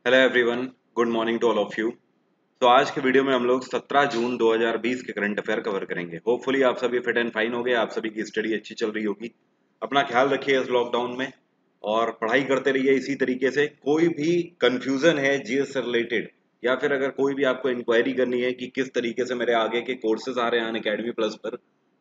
Hello everyone, good morning to all of you. तो आज के वीडियो में हम लोग 17 जून 2020 के करंट अफेयर कवर करेंगे। होपफुली आप सभी फिट एंड फाइन हो गए, आप सभी की स्टडी अच्छी चल रही होगी। अपना ख्याल रखिए इस लॉकडाउन में और पढ़ाई करते रहिए इसी तरीके से। कोई भी कंफ्यूजन है जीएस से रिलेटेड या फिर अगर कोई भी आपको इंक्वायरी करनी है कि किस तरीके से मेरे आगे के कोर्सेज आ रहे हैं अनअकैडमी प्लस पर,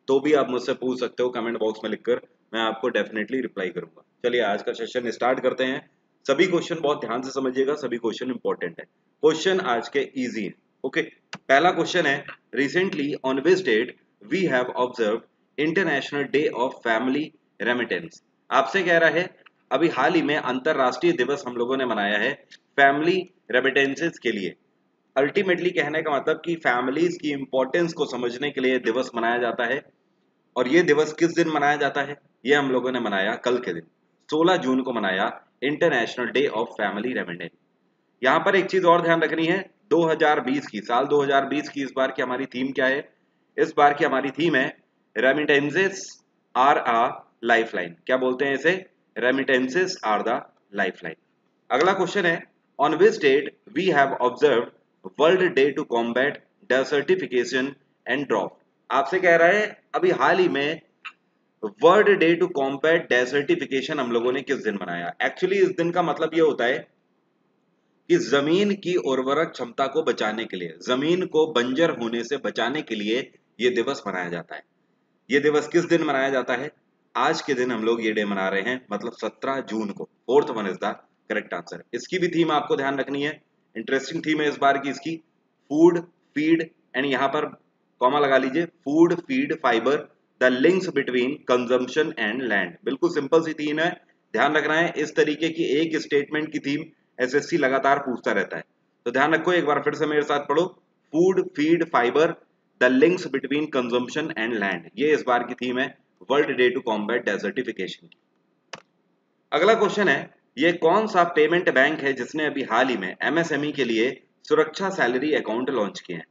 तो भी आप मुझसे पूछ सकते हो कमेंट बॉक्स में लिखकर। मैं आपको डेफिनेटली रिप्लाई करूंगा। चलिए आज का सेशन स्टार्ट करते हैं। सभी क्वेश्चन बहुत ध्यान से समझिएगा, सभी क्वेश्चन इंपॉर्टेंट है। क्वेश्चन आज के इजी हैं। ओके, पहला क्वेश्चन है, recently on which date we have observed international day of family remittance. आपसे कह रहा है अभी हाल ही में अंतरराष्ट्रीय दिवस हम लोगों ने मनाया है फैमिली रेमिटेंसेस के लिए। अल्टीमेटली कहने का मतलब कि फैमिलीज की इंपॉर्टेंस को समझने के लिए दिवस मनाया जाता है। और ये दिवस किस दिन मनाया जाता है? ये हम लोगों ने मनाया कल के दिन 16 जून को मनाया international day of family remittance. यहाँ पर एक चीज और ध्यान रखनी है, 2020 की साल 2020 की इस बार की हमारी थीम क्या है? इस बार की हमारी थीम है रेमिटेंसेस आर अ लाइफलाइन। क्या बोलते हैं इसे? Remittances are the lifeline. अगला क्वेश्चन है, on which date we have observed world day to combat desertification and drop. आपसे कह रहा है अभी हाल ही में world day to combat desertification हम लोगों ने किस दिन मनाया। एक्चुअली इस दिन का मतलब ये होता है कि जमीन की उर्वरक क्षमता को बचाने के लिए, जमीन को बंजर होने से बचाने के लिए ये दिवस मनाया जाता है। ये दिवस किस दिन मनाया जाता है? आज के दिन हम लोग ये डे मना रहे हैं, मतलब 17 जून को। Fourth one is the correct answer. इसकी भी थीम आपको ध्यान रखनी है, इंटरेस्टिंग थीम है इस बार की इसकी। फूड, फीड एंड यहाँ पर कॉमा लगा लीजिए, food, feed, fibre, the links between consumption and land. बिल्कुल सिंपल सी थीम है, ध्यान रखना है। इस तरीके की एक स्टेटमेंट की थीम एसएससी लगातार पूछता रहता है, तो ध्यान रखो। एक बार फिर से मेरे साथ पढ़ो, food, feed, fibre, the links between consumption and land. ये इस बार की थीम है world day to combat desertification की। अगला क्वेश्चन है, ये कौन सा पेमेंट बैंक है जिसने अभी हाल ही में एमएसएमई के लिए सुरक्षा सैलरी अकाउंट लॉन्च किए हैं?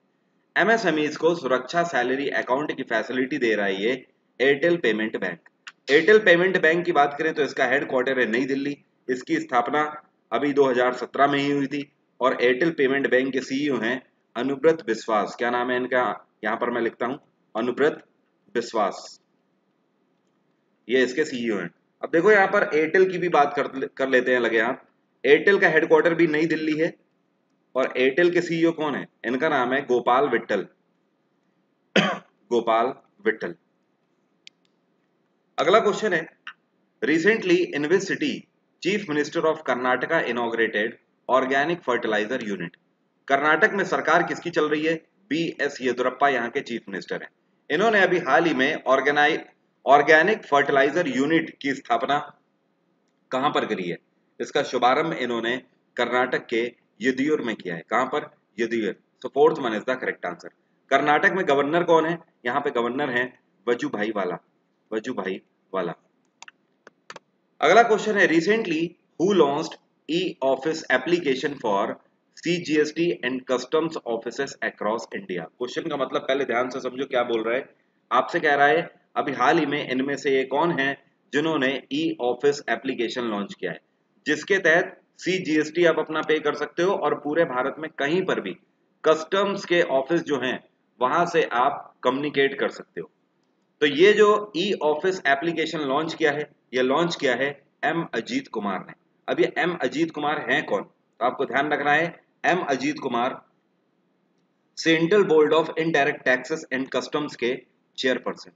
एमएसएमईज को सुरक्षा सैलरी अकाउंट की फैसिलिटी दे रहा है ये Airtel payment bank. Airtel payment bank की बात करें तो इसका हेडक्वार्टर है नई दिल्ली। इसकी स्थापना अभी 2017 में ही हुई थी और एयरटेल पेमेंट बैंक के सीईओ हैं अनुब्रत बिस्वास। क्या नाम है इनका? यहाँ पर मैं लिखता हूँ, अनुब्रत बिस्वास, ये इसके सीईओ हैं। अब देखो यहाँ पर एयरटेल की भी बात कर लेते हैं लगे हाथ। एयरटेल का हेडक्वार्टर भी नई दिल्ली है और एयरटेल के सीईओ कौन है? इनका नाम है गोपाल विट्ठल, गोपाल विट्ठल। अगला क्वेश्चन है, recently in which city chief minister of Karnataka inaugurated organic fertiliser unit. Karnataka में सरकार किसकी चल रही है? बी एस येदुरप्पा यहाँ के चीफ मिनिस्टर हैं। इन्होंने अभी हाल ही में ऑर्गेनिक फर्टिलाइजर यूनिट की स्थापना कहां पर करी है? इसका शुभारंभ इन्होंने कर्नाटक के यदियूर में किया है। कहां पर? Yediyur. So fourth one is the correct answer. Karnataka में गवर्नर कौन है? यहाँ पे गवर्नर है वजुभाई वाला, वजुभाई वाला। अगला क्वेश्चन है, recently who launched e office application for CGST and customs offices across India. Question का मतलब पहले ध्यान से समझो क्या बोल रहा है। आपसे कह रहा है अभी हाल ही में इनमें से ये कौन है जिन्होंने ई ऑफिस एप्लीकेशन लॉन्च किया है, जिसके तहत सीजीएसटी आप अपना पे कर सकते हो और पूरे भारत में कहीं पर भी कस्टम्स के ऑफिस जो हैं वहां से आप कम्युनिकेट कर सकते हो। तो ये जो ई ऑफिस एप्लीकेशन लॉन्च किया है, ये लॉन्च किया है एम अजीत कुमार ने। अब ये एम अजीत कुमार हैं कौन? तो आपको ध्यान रखना है, M Ajit Kumar central board of indirect taxes and customs के चेयरपर्सन,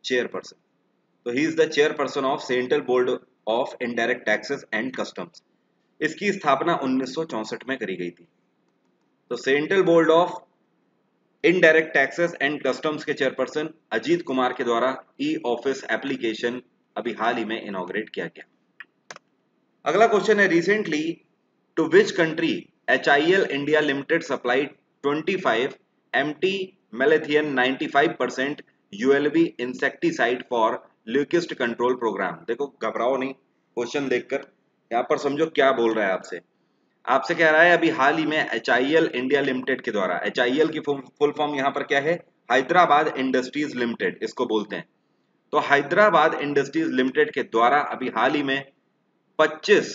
चेयरपर्सन। तो he is the chairperson of central board of indirect taxes and customs. इसकी स्थापना 1964 में करी गई थी। तो central board of indirect taxes and customs के चेयरपर्सन अजीत कुमार के द्वारा ई ऑफिस एप्लीकेशन अभी हाल ही में इनॉग्रेट किया गया। अगला क्वेश्चन है, recently to which country HIL India limited supplied 25 MT malathion 95% ULB insecticide for locust control programme. देखो घबराओ नहीं, क्वेश्चन देखकर यहाँ पर समझो क्या बोल रहा है आपसे। आपसे कह रहा है अभी हाल ही में एचआईएल इंडिया लिमिटेड के द्वारा, एचआईएल की फुल फॉर्म यहाँ पर क्या है? हैदराबाद इंडस्ट्रीज लिमिटेड इसको बोलते हैं। तो हैदराबाद इंडस्ट्रीज लिमिटेड के द्वारा अभी हाल ही में 25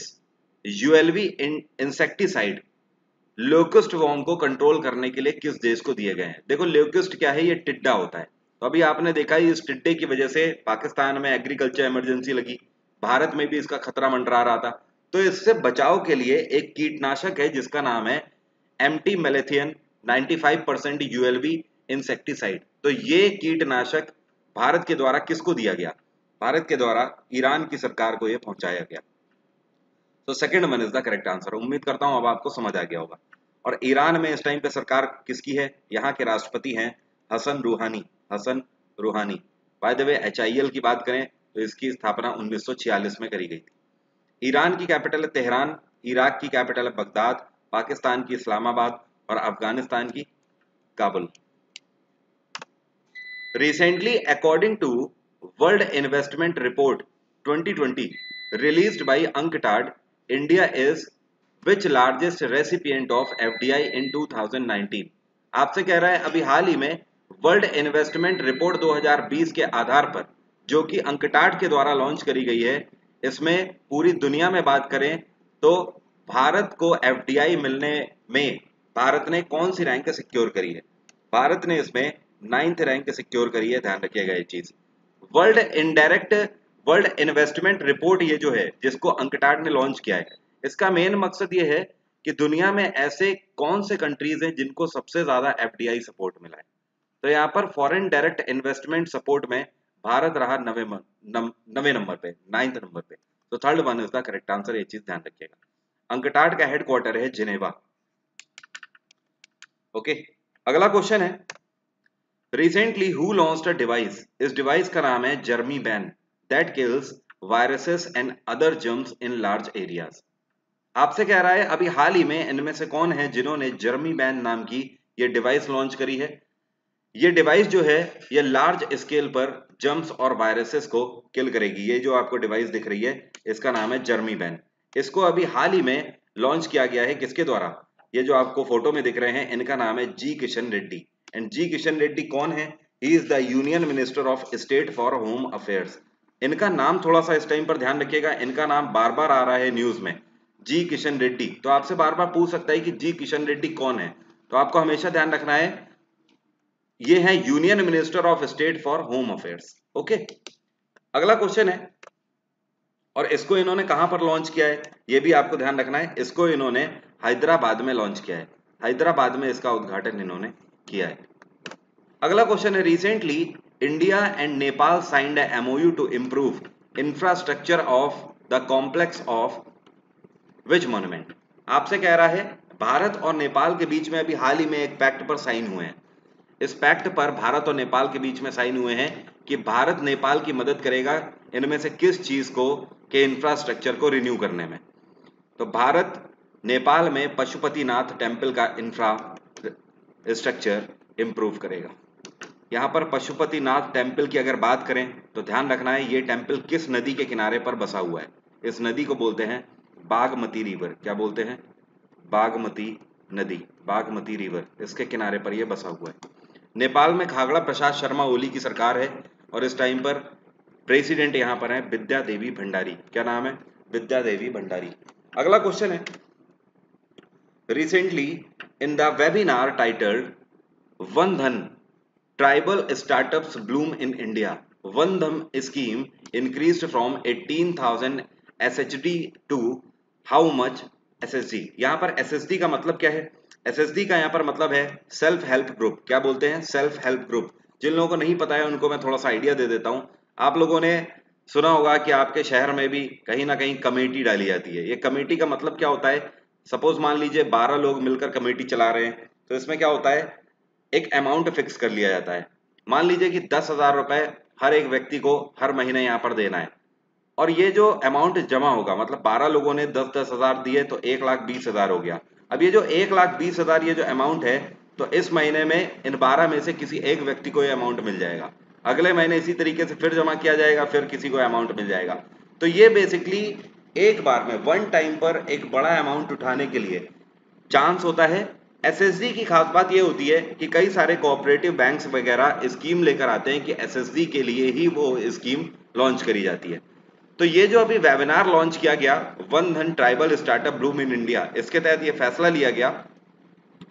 यूएलवी इंसेक्टिसाइड लोकस्ट वॉर्म को कंट्रोल करने के लिए किस देश को दिए गए हैं? देखो लोकस्ट क्या है, ये टिड्डा होता है। तो अभी आपने देखा इस टिड्डे की वजह से पाकिस्तान में एग्रीकल्चर इमरजेंसी लगी, भारत में भी इसका खतरा मंडरा रहा था। तो इससे बचाव के लिए एक कीटनाशक है जिसका नाम है एमटी मेलेथियन 95% यूएलवी इंसेक्टिसाइड। तो ये कीटनाशक भारत के द्वारा किसको दिया गया? भारत के द्वारा ईरान की सरकार को यह पहुंचाया गया। तो second one is the correct answer. उम्मीद करता हूं अब आपको समझ आ गया होगा। और ईरान में इस टाइम पे सरकार किसकी है? यहाँ के राष्ट्रपति हैं हसन रूहानी। हसन रूहानी। बाय द वे एचआईएल की बात करें तो इसकी स्थापना 1946 में करी गई थी। ईरान की कैपिटल है तेहरान, इराक की कैपिटल है बगदाद, पाकिस्तान की इस्लामाबाद और अफगानिस्तान की Kabul. Recently, according to World Investment Report 2020 released by UNCTAD, India is which largest recipient of FDI in 2019? आपसे कह रहा है अभी हाल ही में वर्ल्ड इन्वेस्टमेंट रिपोर्ट 2020 के आधार पर जो कि अंकटाड के द्वारा लॉन्च करी गई है, इसमें पूरी दुनिया में बात करें तो भारत को एफडीआई मिलने में भारत ने कौन सी रैंक सिक्योर करी है? भारत ने इसमें 9th रैंक सिक्योर करी है। ध्यान रखिएगा ये चीज। वर्ल्ड इन्वेस्टमेंट रिपोर्ट ये जो है जिसको अंकटाड ने लॉन्च किया है, इसका मेन मकसद ये है कि दुनिया में ऐसे कौन से कंट्रीज हैं जिनको सबसे ज्यादा एफडीआई सपोर्ट मिला है। तो यहाँ पर फॉरेन डायरेक्ट इन्वेस्टमेंट सपोर्ट में भारत रहा 9वें नंबर पे, 9th नंबर पे। तो third one is the correct answer. ये चीज ध्यान रखिएगा। अंकटाड का हेडक्वार्टर है जिनेवा। ओके, अगला क्वेश्चन है recently who launched a device? इस डिवाइस का नाम है Germi Ban that kills viruses and other germs in large areas. आपसे कह रहा है अभी हाल ही में इनमें से कौन है जिन्होंने जर्मी बैन नाम की ये डिवाइस लॉन्च करी है? ये डिवाइस जो है ये लार्ज स्केल पर जर्म्स और वायरसेस को किल करेगी। ये जो आपको डिवाइस दिख रही है इसका नाम है जर्मी बैन। इसको अभी हाल ही में लॉन्च किया गया है किसके द्वारा? ये जो आपको फोटो में दिख रहे हैं इनका नाम है जी किशन रेड्डी। एंड जी किशन रेड्डी कौन है? ही is the union minister of state for home affairs. इनका नाम थोड़ा सा इस टाइम पर ध्यान रखिएगा, इनका नाम बार बार आ रहा है न्यूज में, जी किशन रेड्डी। तो आपसे बार बार पूछ सकता है कि जी किशन रेड्डी कौन है, तो आपको हमेशा ध्यान रखना है ये है union minister of state for home affairs. Okay, अगला क्वेश्चन है और इसको इन्होंने कहां पर लॉन्च किया है ये भी आपको ध्यान रखना है। इसको इन्होंने हैदराबाद में लॉन्च किया है। हैदराबाद में इसका उद्घाटन इन्होंने किया है। अगला क्वेश्चन है recently India and Nepal signed a MoU to improve infrastructure of the complex of which monument? आपसे कह रहा है भारत और नेपाल के बीच में अभी हाल ही में एक पैक्ट पर साइन हुए हैं। इस पैक्ट पर भारत और नेपाल के बीच में साइन हुए हैं कि भारत नेपाल की मदद करेगा इनमें से किस चीज को के इंफ्रास्ट्रक्चर को रिन्यू करने में। तो भारत नेपाल में पशुपतिनाथ टेम्पल का इंफ्रास्ट्रक्चर इंप्रूव करेगा। यहाँ पर पशुपतिनाथ टेम्पल की अगर बात करें तो ध्यान रखना है ये टेम्पल किस नदी के किनारे पर बसा हुआ है? इस नदी को बोलते हैं बागमती रिवर। क्या बोलते हैं? बागमती नदी, बागमती रिवर, इसके किनारे पर यह बसा हुआ है। नेपाल में खागड़ा प्रसाद शर्मा ओली की सरकार है और इस टाइम पर प्रेसिडेंट यहां पर है विद्या देवी भंडारी। क्या नाम है? विद्या देवी भंडारी। अगला क्वेश्चन है recently in the webinar titled Van Dhan tribal startups bloom in India, Van Dhan scheme increased from 18,000 SHD to how much SSD? यहां पर एसएसडी का मतलब क्या है? एसएसडी का यहाँ पर मतलब है सेल्फ हेल्प ग्रुप। क्या बोलते हैं? Self help group. जिन लोगों को नहीं पता है उनको मैं थोड़ा सा आइडिया दे देता हूं। आप लोगों ने सुना होगा कि आपके शहर में भी कहीं ना कहीं कमेटी डाली जाती है। ये कमेटी का मतलब क्या होता है? सपोज मान लीजिए 12 लोग मिलकर कमेटी चला रहे हैं, तो इसमें क्या होता है एक अमाउंट फिक्स कर लिया जाता है। मान लीजिए कि 10,000 रुपए हर एक व्यक्ति को हर महीने यहाँ पर देना है और ये जो अमाउंट जमा होगा मतलब 12 लोगों ने 10-10 हजार दिए तो 1,20,000 हो गया। अब ये जो 1,20,000 ये जो अमाउंट है तो इस महीने में इन 12 में से किसी एक व्यक्ति को ये अमाउंट मिल जाएगा, अगले महीने इसी तरीके से फिर जमा किया जाएगा, फिर किसी को अमाउंट मिल जाएगा। तो ये बेसिकली एक बार में वन टाइम पर एक बड़ा अमाउंट उठाने के लिए चांस होता है। एसएसडी की खास बात ये होती है कि कई सारे कोऑपरेटिव बैंक्स वगैरह स्कीम लेकर आते हैं कि एसएसडी के लिए ही वो स्कीम लॉन्च करी जाती है। तो ये जो अभी वेबिनार लॉन्च किया गया one Dhan tribal startup Bloom in India, इसके तहत ये फैसला लिया गया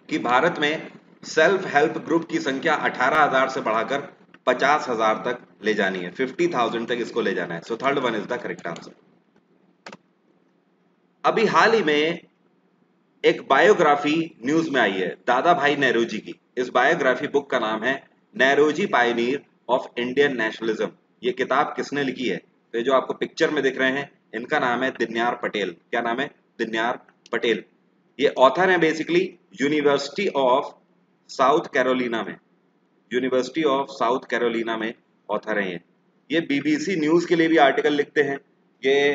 कि भारत में सेल्फ हेल्प ग्रुप की संख्या 18,000 से बढ़ाकर 50,000 तक ले जानी है, 50,000 तक इसको ले जाना है। So third one is the correct answer. अभी हाल ही में एक बायोग्राफी न्यूज में आई है दादा भाई नेहरूजी की। इस बायोग्राफी बुक का नाम है Nehru ji Pioneer of Indian nationalism. ये किताब किसने लिखी है? तो जो आपको पिक्चर में दिख रहे हैं इनका नाम है दिन्यार पटेल। क्या नाम है? दिन्यार पटेल। ये ऑथर है basically university of south Carolina में, यूनिवर्सिटी ऑफ साउथ कैरोलिना में ऑथर हैं ये बीबीसी न्यूज के लिए भी आर्टिकल लिखते हैं, ये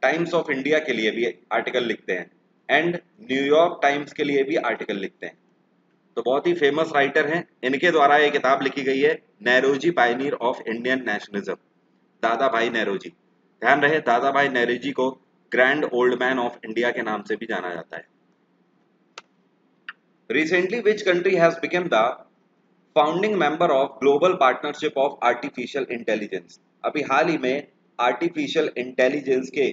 टाइम्स ऑफ इंडिया के लिए भी आर्टिकल लिखते हैं एंड न्यूयॉर्क टाइम्स के लिए भी आर्टिकल लिखते हैं। तो बहुत ही फेमस राइटर हैं। इनके द्वारा ये किताब लिखी गई है Nehru ji Pioneer of Indian nationalism, दादा भाई नेहरूजी। ध्यान रहे दादा भाई नेहरूजी को grand old man of India के नाम से भी जाना जाता है। Recently which country has become the founding member of global partnership of artificial intelligence? अभी हाल ही में आर्टिफिशियल इंटेलिजेंस के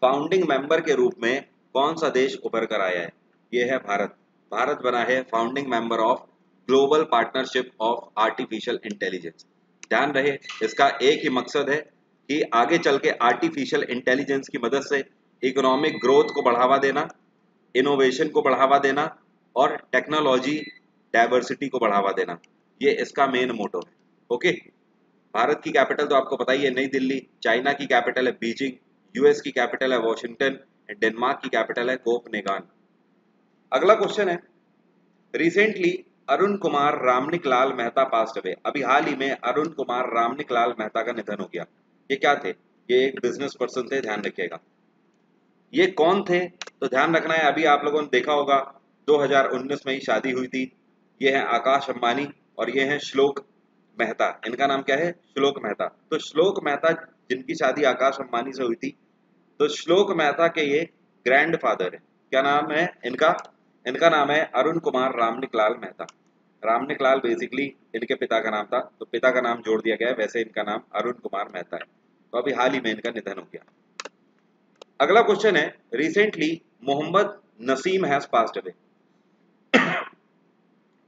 फाउंडिंग मेंबर के रूप में कौन सा देश उभर कर आया है? ये है भारत। भारत बना है founding member of global partnership of artificial intelligence. ध्यान रहे इसका एक ही मकसद है कि आगे चल के आर्टिफिशियल इंटेलिजेंस की मदद से इकोनॉमिक ग्रोथ को बढ़ावा देना, इनोवेशन को बढ़ावा देना और टेक्नोलॉजी डाइवर्सिटी को बढ़ावा देना। ये इसका मेन मोटो है। ओके, भारत की कैपिटल तो आपको पता ही है नई दिल्ली, चाइना की कैपिटल है बीजिंग, यूएस की कैपिटल है वॉशिंगटन, डेनमार्क की कैपिटल है कोपनेगान। अगला क्वेश्चन है रिसेंटली अरुण कुमार रामनिक लाल मेहता पास्ट अवे। अभी हाल ही में अरुण कुमार रामनिक लाल मेहता का निधन हो गया। ये क्या थे? ये एक बिजनेस पर्सन थे, ध्यान रखिएगा। ये कौन थे? तो ध्यान रखना है, अभी आप लोगों ने देखा होगा 2019 में ही शादी हुई थी। ये है आकाश अंबानी और ये है श्लोक मेहता। इनका नाम क्या है? श्लोक मेहता। तो श्लोक मेहता जिनकी शादी आकाश अंबानी से हुई थी, तो श्लोक मेहता के ये ग्रैंड फादर है। क्या नाम है इनका? इनका नाम है अरुण कुमार रामनिक लाल मेहता। रामनिक लाल बेसिकली इनके पिता का नाम था, तो पिता का नाम जोड़ दिया गया है, वैसे इनका नाम अरुण कुमार मेहता है। तो अभी हाल ही में इनका निधन हो गया। अगला क्वेश्चन है recently Mohammad Naseem has passed away.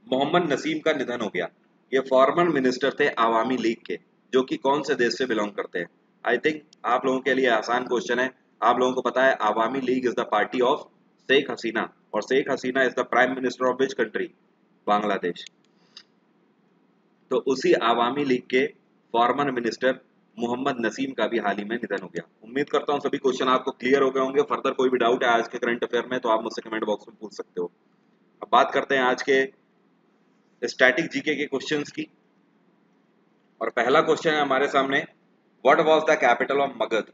Mohammad Naseem का निधन हो गया। ये फॉर्मर मिनिस्टर थे आवामी लीग के, जो कि कौन से देश से बिलोंग करते हैं? आई थिंक आप लोगों के लिए आसान क्वेश्चन है। आप लोगों को पता है Awami League is the party of Sheikh Hasina, और Sheikh Hasina is the prime minister of which country? Bangladesh. तो उसी आवामी लीग के फॉर्मर मिनिस्टर मोहम्मद नसीम का भी हाल ही में निधन हो गया। उम्मीद करता हूँ सभी क्वेश्चन आपको क्लियर हो गए होंगे। फर्दर कोई भी डाउट है आज के करंट अफेयर में तो आप मुझसे कमेंट बॉक्स में पूछ सकते हो। अब बात करते हैं आज के स्टैटिक जीके के क्वेश्चंस की, और पहला क्वेश्चन है हमारे सामने, what was the capital of Magadh?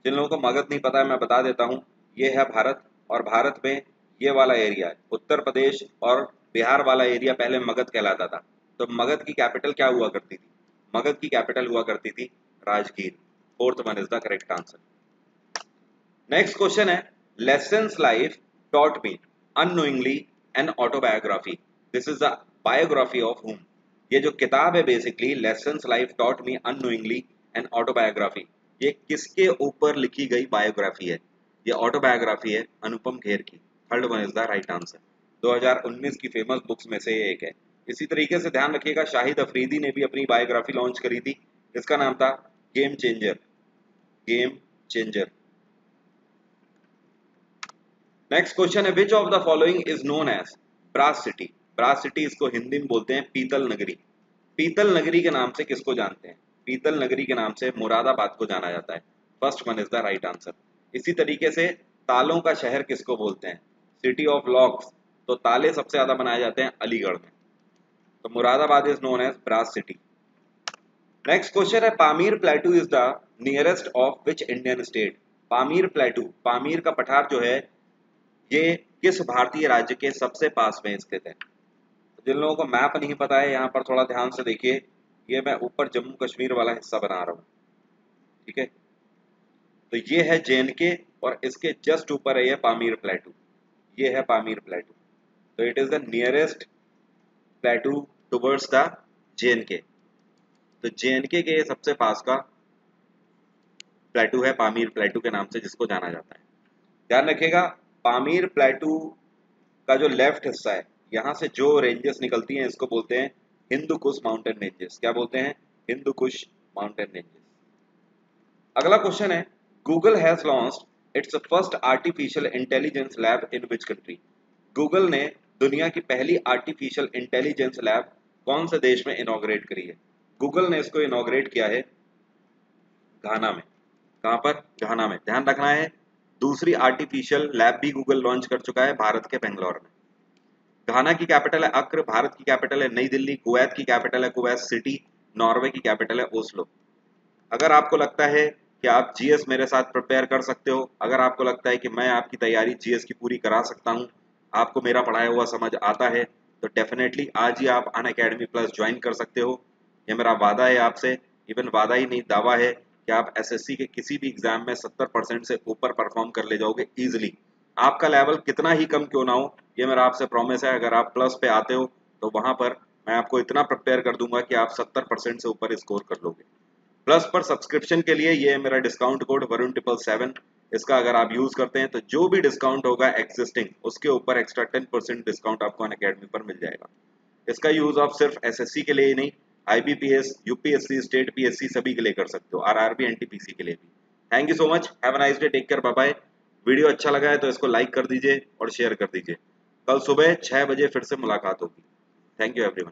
जिन लोगों को मगध नहीं पता है मैं बता देता हूँ, ये है भारत, और भारत में ये वाला एरिया है उत्तर प्रदेश और बिहार वाला एरिया पहले मगध कहलाता था। तो मगध की कैपिटल क्या हुआ करती थी? मगध की कैपिटल हुआ करती थी Rajgir. Fourth one is the correct answer. Next question है lessons life taught me unknowingly an autobiography, this is the biography of whom? ये जो किताब है basically lessons life taught me unknowingly an autobiography, ये किसके ऊपर लिखी गई बायोग्राफी है? ये ऑटोबायोग्राफी है अनुपम खेर की। Third one is the right answer. 2019 की फेमस बुक्स में से ये एक है। इसी तरीके से ध्यान रखिएगा शाहिद अफरीदी ने भी अपनी बायोग्राफी लॉन्च करी थी, इसका नाम था game changer. Game changer. Next question है which of the following is known as brass city? Brass city इसको हिंदी में बोलते हैं पीतल नगरी। पीतल नगरी के नाम से किसको जानते हैं? पीतल नगरी के नाम से मुरादाबाद को जाना जाता है। First one is the right answer. इसी तरीके से तालों का शहर किसको बोलते हैं? City of locks. तो ताले सबसे ज्यादा बनाए जाते हैं अलीगढ़ में, तो Moradabad is known as brass city. Next question है Pamir plateau is the nearest of which Indian state? Pamir plateau, Pamir का पठार जो है ये किस भारतीय राज्य के सबसे पास में स्थित है? जिन लोगों को मैप नहीं पता है यहाँ पर थोड़ा ध्यान से देखिए, ये मैं ऊपर जम्मू कश्मीर वाला हिस्सा बना रहा हूँ, ठीक है? तो ये है जेएनके और इसके जस्ट ऊपर है ये पामीर प्लेटू। ये है पामीर प्लेटू, तो it is the nearest प्लेटू towards the JNK. तो जेएनके के सबसे पास का प्लेटू है, पामीर प्लेटू के नाम से जिसको जाना जाता है। ध्यान रखिएगा, पामीर प्लेटू का जो लेफ्ट हिस्सा है, यहाँ से जो रेंजेस निकलती हैं इसको बोलते हैं हिंदू कुश माउंटेन रेंजेस। क्या बोलते हैं? Hindu Kush mountain ranges. अगला क्वेश्चन है, Google has launched it's first artificial intelligence lab in which country? Google ने दुनिया की पहली आर्टिफिशियल इंटेलिजेंस लैब कौन से देश में इनॉग्रेट करी है? गूगल ने इसको इनॉग्रेट किया है घाना में। कहां पर? घाना में। ध्यान रखना है, दूसरी आर्टिफिशियल लैब भी गूगल लॉन्च कर चुका है भारत के बेंगलोर में। घाना की कैपिटल है अक्र, भारत की कैपिटल है नई दिल्ली, कुवैत की कैपिटल है कुवैत सिटी, नॉर्वे की कैपिटल है ओस्लो। अगर आपको लगता है कि आप जीएस मेरे साथ प्रिपेयर कर सकते हो, अगर आपको लगता है कि मैं आपकी तैयारी जीएस की पूरी करा सकता हूं, आपको मेरा पढ़ाया हुआ समझ आता है, तो डेफिनेटली आज ही आप अनअकैडमी प्लस ज्वाइन कर सकते हो। ये मेरा वादा है आपसे, इवन वादा ही नहीं दावा है कि आप एसएससी के किसी भी एग्जाम में 70% से ऊपर परफॉर्म कर ले जाओगे इजिली। आपका लेवल कितना ही कम क्यों ना हो, ये मेरा आपसे प्रॉमिस है। अगर आप प्लस पे आते हो तो वहां पर मैं आपको इतना प्रिपेयर कर दूंगा कि आप 70% से ऊपर स्कोर कर लोगे। प्लस पर सब्सक्रिप्शन के लिए ये मेरा डिस्काउंट कोड वरुण 777, इसका अगर आप यूज करते हैं तो जो भी डिस्काउंट होगा एग्जिस्टिंग, उसके ऊपर एक्स्ट्रा 10% डिस्काउंट आपको अनअकैडमी पर मिल जाएगा। इसका यूज आप सिर्फ एसएससी के लिए ही नहीं, आईबीपीएस, यूपीएससी, स्टेट पीएससी सभी के लिए कर सकते हो, आरआरबी, एनटीपीसी के लिए भी। Thank you so much, have a nice day, take care, bye bye. Video अच्छा लगा है तो इसको लाइक कर दीजिए और शेयर कर दीजिए। कल सुबह 6 बजे फिर से मुलाकात होगी। Thank you everyone.